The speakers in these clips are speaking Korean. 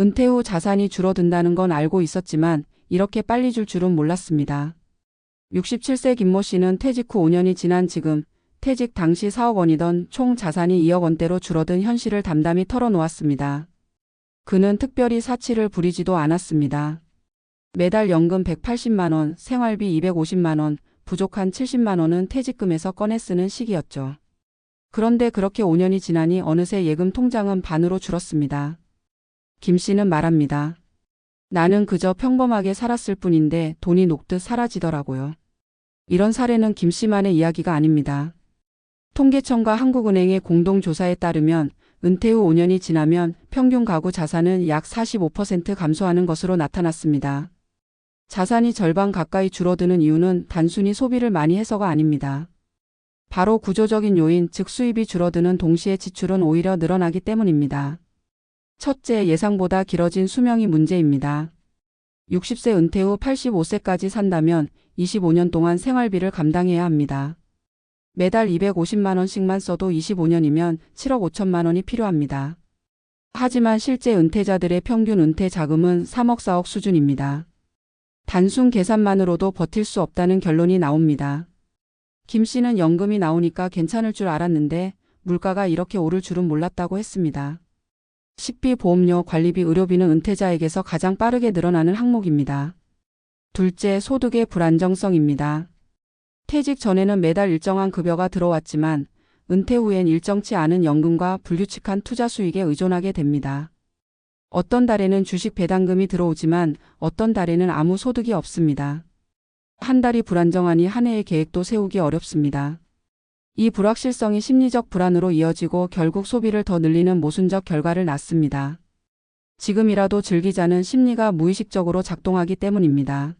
은퇴 후 자산이 줄어든다는 건 알고 있었지만 이렇게 빨리 줄 줄은 몰랐습니다. 67세 김모 씨는 퇴직 후 5년이 지난 지금 퇴직 당시 4억 원이던 총 자산이 2억 원대로 줄어든 현실을 담담히 털어놓았습니다. 그는 특별히 사치를 부리지도 않았습니다. 매달 연금 180만 원, 생활비 250만 원, 부족한 70만 원은 퇴직금에서 꺼내 쓰는 시기였죠. 그런데 그렇게 5년이 지나니 어느새 예금 통장은 반으로 줄었습니다. 김 씨는 말합니다. 나는 그저 평범하게 살았을 뿐인데 돈이 녹듯 사라지더라고요. 이런 사례는 김 씨만의 이야기가 아닙니다. 통계청과 한국은행의 공동조사에 따르면 은퇴 후 5년이 지나면 평균 가구 자산은 약 45% 감소하는 것으로 나타났습니다. 자산이 절반 가까이 줄어드는 이유는 단순히 소비를 많이 해서가 아닙니다. 바로 구조적인 요인, 즉 수입이 줄어드는 동시에 지출은 오히려 늘어나기 때문입니다. 첫째, 예상보다 길어진 수명이 문제입니다. 60세 은퇴 후 85세까지 산다면 25년 동안 생활비를 감당해야 합니다. 매달 250만 원씩만 써도 25년이면 7억 5천만 원이 필요합니다. 하지만 실제 은퇴자들의 평균 은퇴 자금은 3억 4억 수준입니다. 단순 계산만으로도 버틸 수 없다는 결론이 나옵니다. 김 씨는 연금이 나오니까 괜찮을 줄 알았는데 물가가 이렇게 오를 줄은 몰랐다고 했습니다. 식비, 보험료, 관리비, 의료비는 은퇴자에게서 가장 빠르게 늘어나는 항목입니다. 둘째, 소득의 불안정성입니다. 퇴직 전에는 매달 일정한 급여가 들어왔지만 은퇴 후엔 일정치 않은 연금과 불규칙한 투자 수익에 의존하게 됩니다. 어떤 달에는 주식 배당금이 들어오지만 어떤 달에는 아무 소득이 없습니다. 한 달이 불안정하니 한 해의 계획도 세우기 어렵습니다. 이 불확실성이 심리적 불안으로 이어지고 결국 소비를 더 늘리는 모순적 결과를 낳습니다. 지금이라도 즐기자는 심리가 무의식적으로 작동하기 때문입니다.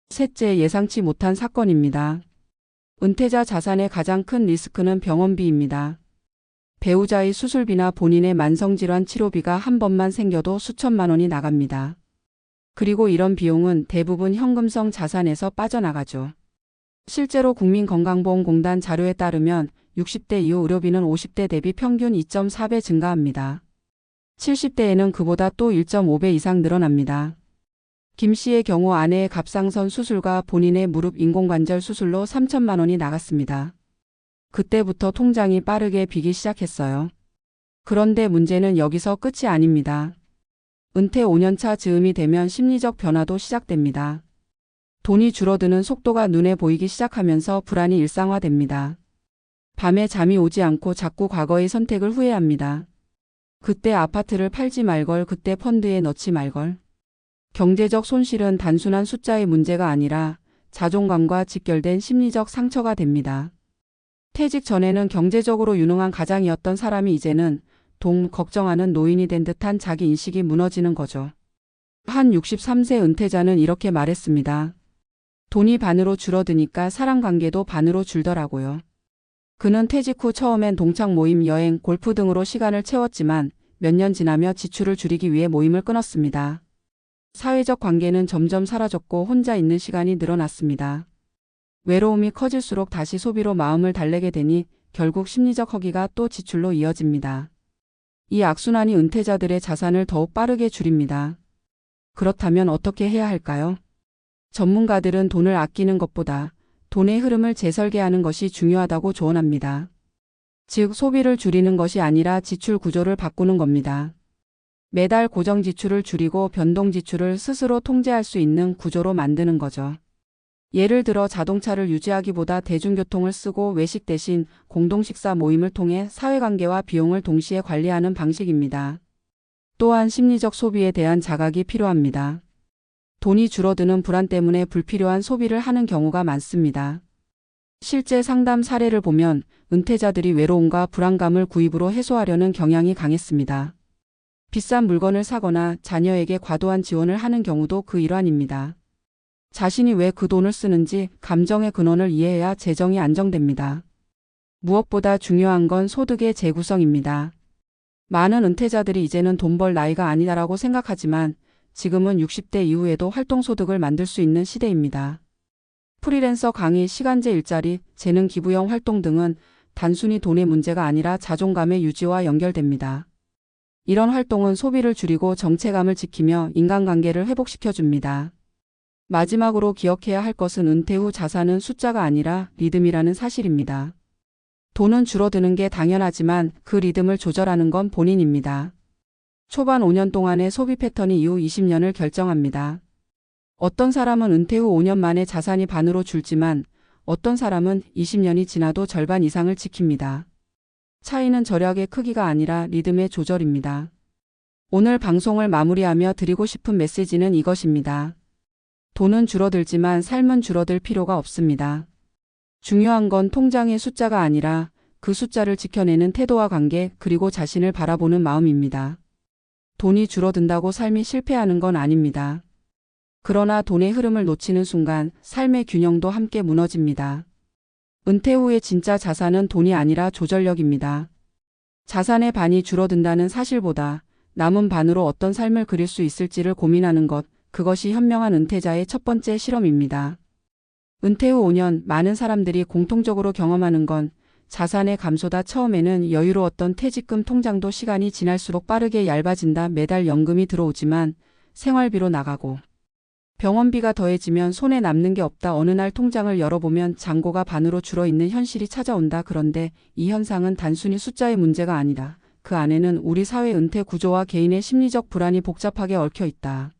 셋째, 예상치 못한 사건입니다. 은퇴자 자산의 가장 큰 리스크는 병원비입니다. 배우자의 수술비나 본인의 만성질환 치료비가 한 번만 생겨도 수천만 원이 나갑니다. 그리고 이런 비용은 대부분 현금성 자산에서 빠져나가죠. 실제로 국민건강보험공단 자료에 따르면 60대 이후 의료비는 50대 대비 평균 2.4배 증가합니다. 70대에는 그보다 또 1.5배 이상 늘어납니다. 김 씨의 경우 아내의 갑상선 수술과 본인의 무릎 인공관절 수술로 3천만 원이 나갔습니다. 그때부터 통장이 빠르게 비기 시작했어요. 그런데 문제는 여기서 끝이 아닙니다. 은퇴 5년차 즈음이 되면 심리적 변화도 시작됩니다. 돈이 줄어드는 속도가 눈에 보이기 시작하면서 불안이 일상화됩니다. 밤에 잠이 오지 않고 자꾸 과거의 선택을 후회합니다. 그때 아파트를 팔지 말걸, 그때 펀드에 넣지 말걸. 경제적 손실은 단순한 숫자의 문제가 아니라 자존감과 직결된 심리적 상처가 됩니다. 퇴직 전에는 경제적으로 유능한 가장이었던 사람이 이제는 돈 걱정하는 노인이 된 듯한 자기 인식이 무너지는 거죠. 한 63세 은퇴자는 이렇게 말했습니다. 돈이 반으로 줄어드니까 사람관계도 반으로 줄더라고요. 그는 퇴직 후 처음엔 동창 모임, 여행, 골프 등으로 시간을 채웠지만 몇 년 지나며 지출을 줄이기 위해 모임을 끊었습니다. 사회적 관계는 점점 사라졌고 혼자 있는 시간이 늘어났습니다. 외로움이 커질수록 다시 소비로 마음을 달래게 되니 결국 심리적 허기가 또 지출로 이어집니다. 이 악순환이 은퇴자들의 자산을 더욱 빠르게 줄입니다. 그렇다면 어떻게 해야 할까요? 전문가들은 돈을 아끼는 것보다 돈의 흐름을 재설계하는 것이 중요하다고 조언합니다. 즉, 소비를 줄이는 것이 아니라 지출 구조를 바꾸는 겁니다. 매달 고정 지출을 줄이고 변동 지출을 스스로 통제할 수 있는 구조로 만드는 거죠. 예를 들어 자동차를 유지하기보다 대중교통을 쓰고 외식 대신 공동식사 모임을 통해 사회관계와 비용을 동시에 관리하는 방식입니다. 또한 심리적 소비에 대한 자각이 필요합니다. 돈이 줄어드는 불안 때문에 불필요한 소비를 하는 경우가 많습니다. 실제 상담 사례를 보면 은퇴자들이 외로움과 불안감을 구입으로 해소하려는 경향이 강했습니다. 비싼 물건을 사거나 자녀에게 과도한 지원을 하는 경우도 그 일환입니다. 자신이 왜 그 돈을 쓰는지 감정의 근원을 이해해야 재정이 안정됩니다. 무엇보다 중요한 건 소득의 재구성입니다. 많은 은퇴자들이 이제는 돈 벌 나이가 아니다라고 생각하지만 지금은 60대 이후에도 활동소득을 만들 수 있는 시대입니다. 프리랜서 강의, 시간제 일자리, 재능 기부형 활동 등은 단순히 돈의 문제가 아니라 자존감의 유지와 연결됩니다. 이런 활동은 소비를 줄이고 정체감을 지키며 인간관계를 회복시켜줍니다. 마지막으로 기억해야 할 것은 은퇴 후 자산은 숫자가 아니라 리듬이라는 사실입니다. 돈은 줄어드는 게 당연하지만 그 리듬을 조절하는 건 본인입니다. 초반 5년 동안의 소비 패턴이 이후 20년을 결정합니다. 어떤 사람은 은퇴 후 5년 만에 자산이 반으로 줄지만 어떤 사람은 20년이 지나도 절반 이상을 지킵니다. 차이는 절약의 크기가 아니라 리듬의 조절입니다. 오늘 방송을 마무리하며 드리고 싶은 메시지는 이것입니다. 돈은 줄어들지만 삶은 줄어들 필요가 없습니다. 중요한 건 통장의 숫자가 아니라 그 숫자를 지켜내는 태도와 관계 그리고 자신을 바라보는 마음입니다. 돈이 줄어든다고 삶이 실패하는 건 아닙니다. 그러나 돈의 흐름을 놓치는 순간 삶의 균형도 함께 무너집니다. 은퇴 후의 진짜 자산은 돈이 아니라 조절력입니다. 자산의 반이 줄어든다는 사실보다 남은 반으로 어떤 삶을 그릴 수 있을지를 고민하는 것, 그것이 현명한 은퇴자의 첫 번째 실험입니다. 은퇴 후 5년 많은 사람들이 공통적으로 경험하는 건 자산의 감소다. 처음에는 여유로웠던 퇴직금 통장도 시간이 지날수록 빠르게 얇아진다. 매달 연금이 들어오지만 생활비로 나가고 병원비가 더해지면 손에 남는 게 없다. 어느 날 통장을 열어보면 잔고가 반으로 줄어있는 현실이 찾아온다. 그런데 이 현상은 단순히 숫자의 문제가 아니다. 그 안에는 우리 사회 은퇴 구조와 개인의 심리적 불안이 복잡하게 얽혀 있다.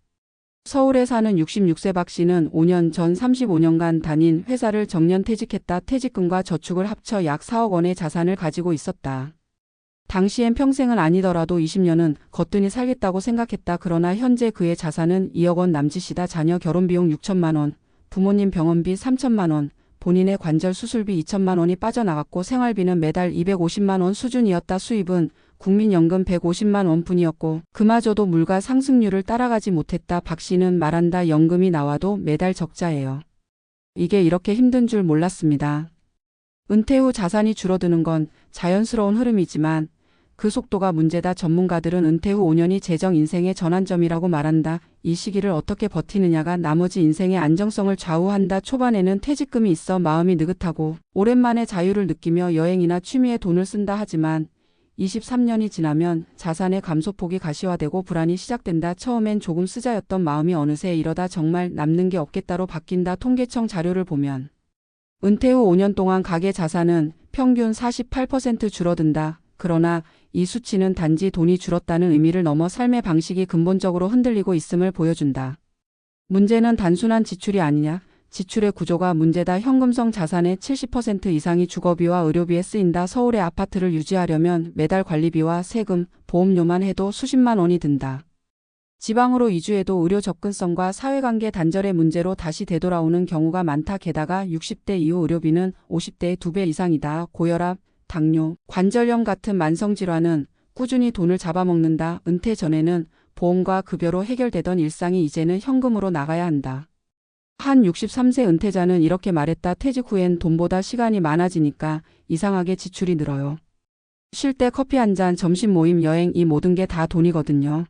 서울에 사는 66세 박 씨는 5년 전 35년간 다닌 회사를 정년퇴직했다. 퇴직금과 저축을 합쳐 약 4억 원의 자산을 가지고 있었다. 당시엔 평생은 아니더라도 20년은 거뜬히 살겠다고 생각했다. 그러나 현재 그의 자산은 2억 원 남짓이다. 자녀 결혼비용 6천만 원, 부모님 병원비 3천만 원, 본인의 관절 수술비 2천만 원이 빠져나갔고 생활비는 매달 250만 원 수준이었다. 수입은 국민연금 150만 원뿐이었고 그마저도 물가 상승률을 따라가지 못했다. 박 씨는 말한다. 연금이 나와도 매달 적자예요. 이게 이렇게 힘든 줄 몰랐습니다. 은퇴 후 자산이 줄어드는 건 자연스러운 흐름이지만 그 속도가 문제다. 전문가들은 은퇴 후 5년이 재정 인생의 전환점이라고 말한다. 이 시기를 어떻게 버티느냐가 나머지 인생의 안정성을 좌우한다. 초반에는 퇴직금이 있어 마음이 느긋하고 오랜만에 자유를 느끼며 여행이나 취미에 돈을 쓴다. 하지만 23년이 지나면 자산의 감소폭이 가시화되고 불안이 시작된다. 처음엔 조금 쓰자였던 마음이 어느새 이러다 정말 남는 게 없겠다로 바뀐다. 통계청 자료를 보면 은퇴 후 5년 동안 가계 자산은 평균 48% 줄어든다. 그러나 이 수치는 단지 돈이 줄었다는 의미를 넘어 삶의 방식이 근본적으로 흔들리고 있음을 보여준다. 문제는 단순한 지출이 아니냐. 지출의 구조가 문제다. 현금성 자산의 70% 이상이 주거비와 의료비에 쓰인다. 서울의 아파트를 유지하려면 매달 관리비와 세금, 보험료만 해도 수십만 원이 든다. 지방으로 이주해도 의료 접근성과 사회관계 단절의 문제로 다시 되돌아오는 경우가 많다. 게다가 60대 이후 의료비는 50대의 2배 이상이다. 고혈압, 당뇨, 관절염 같은 만성질환은 꾸준히 돈을 잡아먹는다. 은퇴 전에는 보험과 급여로 해결되던 일상이 이제는 현금으로 나가야 한다. 한 63세 은퇴자는 이렇게 말했다. 퇴직 후엔 돈보다 시간이 많아지니까 이상하게 지출이 늘어요. 쉴 때 커피 한 잔, 점심 모임, 여행, 이 모든 게 다 돈이거든요.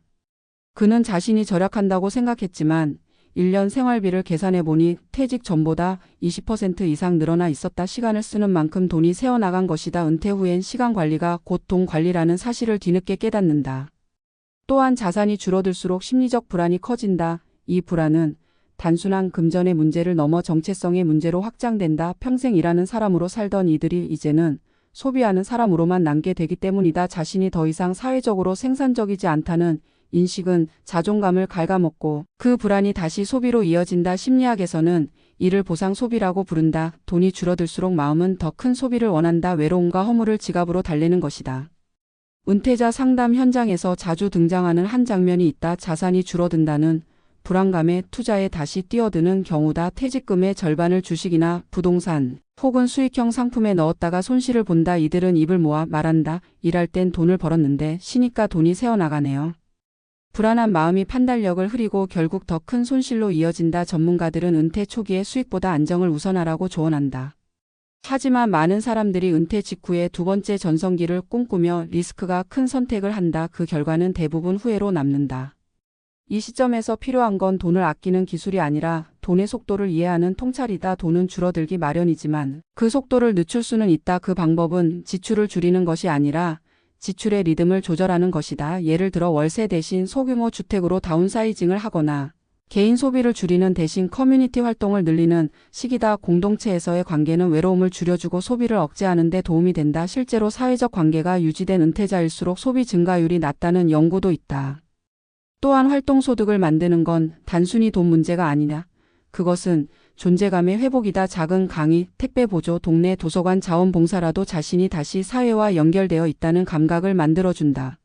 그는 자신이 절약한다고 생각했지만 1년 생활비를 계산해보니 퇴직 전보다 20% 이상 늘어나 있었다. 시간을 쓰는 만큼 돈이 새어나간 것이다. 은퇴 후엔 시간 관리가 곧 돈 관리라는 사실을 뒤늦게 깨닫는다. 또한 자산이 줄어들수록 심리적 불안이 커진다. 이 불안은 단순한 금전의 문제를 넘어 정체성의 문제로 확장된다. 평생 일하는 사람으로 살던 이들이 이제는 소비하는 사람으로만 남게 되기 때문이다. 자신이 더 이상 사회적으로 생산적이지 않다는 인식은 자존감을 갉아먹고 그 불안이 다시 소비로 이어진다. 심리학에서는 이를 보상 소비라고 부른다. 돈이 줄어들수록 마음은 더 큰 소비를 원한다. 외로움과 허물을 지갑으로 달래는 것이다. 은퇴자 상담 현장에서 자주 등장하는 한 장면이 있다. 자산이 줄어든다는 불안감에 투자에 다시 뛰어드는 경우다. 퇴직금의 절반을 주식이나 부동산 혹은 수익형 상품에 넣었다가 손실을 본다. 이들은 입을 모아 말한다. 일할 땐 돈을 벌었는데 쉬니까 돈이 새어나가네요. 불안한 마음이 판단력을 흐리고 결국 더 큰 손실로 이어진다. 전문가들은 은퇴 초기에 수익보다 안정을 우선하라고 조언한다. 하지만 많은 사람들이 은퇴 직후에 두 번째 전성기를 꿈꾸며 리스크가 큰 선택을 한다. 그 결과는 대부분 후회로 남는다. 이 시점에서 필요한 건 돈을 아끼는 기술이 아니라 돈의 속도를 이해하는 통찰이다. 돈은 줄어들기 마련이지만 그 속도를 늦출 수는 있다. 그 방법은 지출을 줄이는 것이 아니라 지출의 리듬을 조절하는 것이다. 예를 들어 월세 대신 소규모 주택으로 다운사이징을 하거나 개인 소비를 줄이는 대신 커뮤니티 활동을 늘리는 식이다. 공동체에서의 관계는 외로움을 줄여주고 소비를 억제하는 데 도움이 된다. 실제로 사회적 관계가 유지된 은퇴자일수록 소비 증가율이 낮다는 연구도 있다. 또한 활동소득을 만드는 건 단순히 돈 문제가 아니냐. 그것은 존재감의 회복이다. 작은 강의, 택배 보조, 동네 도서관 자원봉사라도 자신이 다시 사회와 연결되어 있다는 감각을 만들어준다.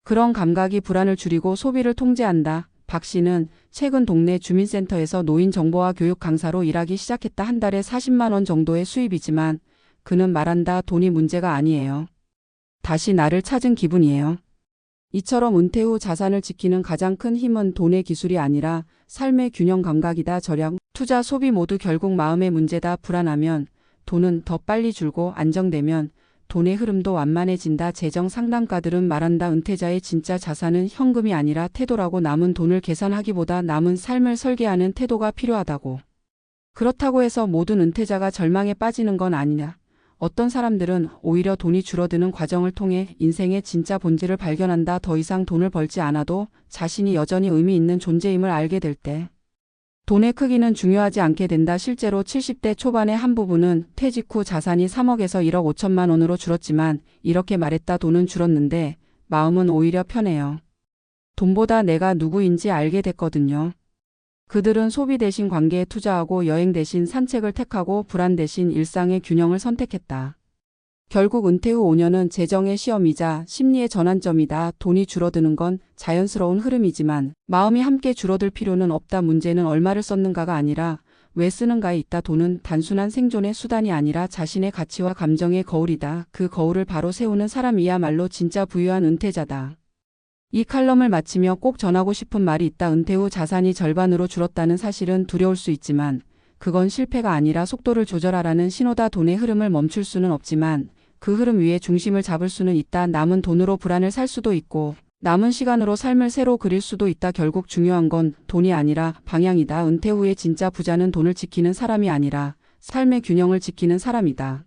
그런 감각이 불안을 줄이고 소비를 통제한다. 박 씨는 최근 동네 주민센터에서 노인 정보화 교육 강사로 일하기 시작했다. 한 달에 40만 원 정도의 수입이지만 그는 말한다. 돈이 문제가 아니에요. 다시 나를 찾은 기분이에요. 이처럼 은퇴 후 자산을 지키는 가장 큰 힘은 돈의 기술이 아니라 삶의 균형 감각이다. 절약, 투자, 소비 모두 결국 마음의 문제다. 불안하면 돈은 더 빨리 줄고 안정되면 돈의 흐름도 완만해진다. 재정 상담가들은 말한다. 은퇴자의 진짜 자산은 현금이 아니라 태도라고. 남은 돈을 계산하기보다 남은 삶을 설계하는 태도가 필요하다고. 그렇다고 해서 모든 은퇴자가 절망에 빠지는 건 아니냐. 어떤 사람들은 오히려 돈이 줄어드는 과정을 통해 인생의 진짜 본질을 발견한다. 더 이상 돈을 벌지 않아도 자신이 여전히 의미 있는 존재임을 알게 될 때. 돈의 크기는 중요하지 않게 된다. 실제로 70대 초반의 한 부부는 퇴직 후 자산이 3억에서 1억 5천만 원으로 줄었지만 이렇게 말했다. 돈은 줄었는데 마음은 오히려 편해요. 돈보다 내가 누구인지 알게 됐거든요. 그들은 소비 대신 관계에 투자하고 여행 대신 산책을 택하고 불안 대신 일상의 균형을 선택했다. 결국 은퇴 후 5년은 재정의 시험이자 심리의 전환점이다. 돈이 줄어드는 건 자연스러운 흐름이지만 마음이 함께 줄어들 필요는 없다. 문제는 얼마를 썼는가가 아니라 왜 쓰는가에 있다. 돈은 단순한 생존의 수단이 아니라 자신의 가치와 감정의 거울이다. 그 거울을 바로 세우는 사람이야말로 진짜 부유한 은퇴자다. 이 칼럼을 마치며 꼭 전하고 싶은 말이 있다. 은퇴 후 자산이 절반으로 줄었다는 사실은 두려울 수 있지만 그건 실패가 아니라 속도를 조절하라는 신호다. 돈의 흐름을 멈출 수는 없지만 그 흐름 위에 중심을 잡을 수는 있다. 남은 돈으로 불안을 살 수도 있고 남은 시간으로 삶을 새로 그릴 수도 있다. 결국 중요한 건 돈이 아니라 방향이다. 은퇴 후에 진짜 부자는 돈을 지키는 사람이 아니라 삶의 균형을 지키는 사람이다.